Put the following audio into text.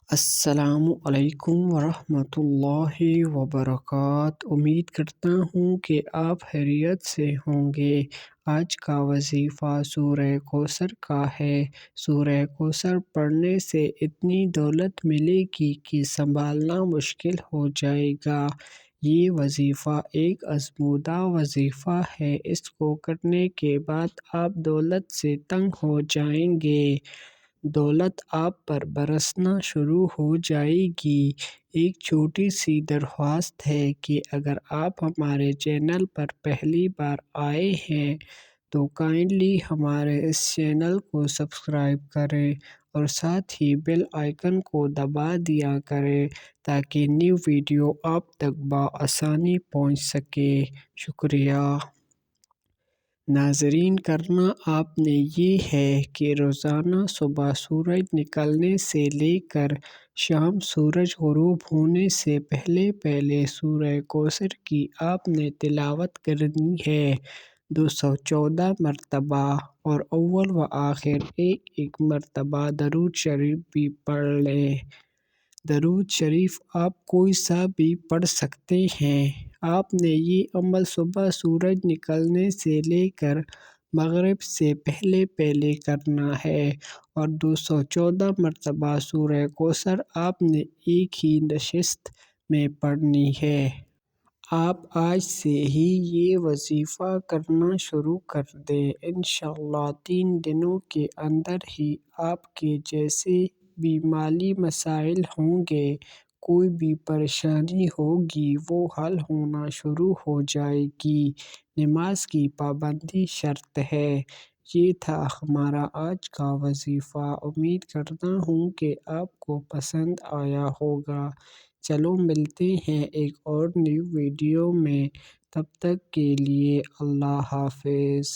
السلام علیکم ورحمۃ اللہ وبرکاتہ۔ امید کرتا ہوں کہ آپ خیریت سے ہوں گے۔ آج کا وظیفہ سورہ کوثر کا ہے۔ سورہ کوثر پڑھنے سے اتنی دولت ملے گی کہ سنبھالنا مشکل ہو جائے گا۔ یہ وظیفہ ایک آزمودہ وظیفہ ہے۔ اس کو کرنے کے بعد آپ دولت سے تنگ ہو جائیں گے۔ دولت آپ پر برسنا شروع ہو جائے گی۔ ایک چھوٹی سی درخواست ہے کہ اگر آپ ہمارے چینل پر پہلی بار آئے ہیں تو کائنڈلی ہمارے اس چینل کو سبسکرائب کریں اور ساتھ ہی بیل آئیکن کو دبا دیا کریں تاکہ نیو ویڈیو آپ تک بآسانی پہنچ سکے۔ شکریہ۔ ناظرین، کرنا آپ نے یہ ہے کہ روزانہ صبح سورج نکلنے سے لے کر شام سورج غروب ہونے سے پہلے سورہ کوثر کی آپ نے تلاوت کرنی ہے 214 مرتبہ، اور اول و آخر ایک مرتبہ درود شریف بھی پڑھ لیں۔ درود شریف آپ کوئی سا بھی پڑھ سکتے ہیں۔ آپ نے یہ عمل صبح سورج نکلنے سے لے کر مغرب سے پہلے کرنا ہے، اور 214 مرتبہ سورہ کوثر آپ نے ایک ہی نشست میں پڑھنی ہے۔ آپ آج سے ہی یہ وظیفہ کرنا شروع کر دیں۔ انشاءاللہ 3 دنوں کے اندر ہی آپ کے جیسے بھی مالی مسائل ہوں گے، کوئی بھی پریشانی ہوگی، وہ حل ہونا شروع ہو جائے گی۔ نماز کی پابندی شرط ہے۔ یہ تھا ہمارا آج کا وظیفہ۔ امید کرتا ہوں کہ آپ کو پسند آیا ہوگا۔ چلو ملتے ہیں ایک اور نیو ویڈیو میں، تب تک کے لیے اللہ حافظ۔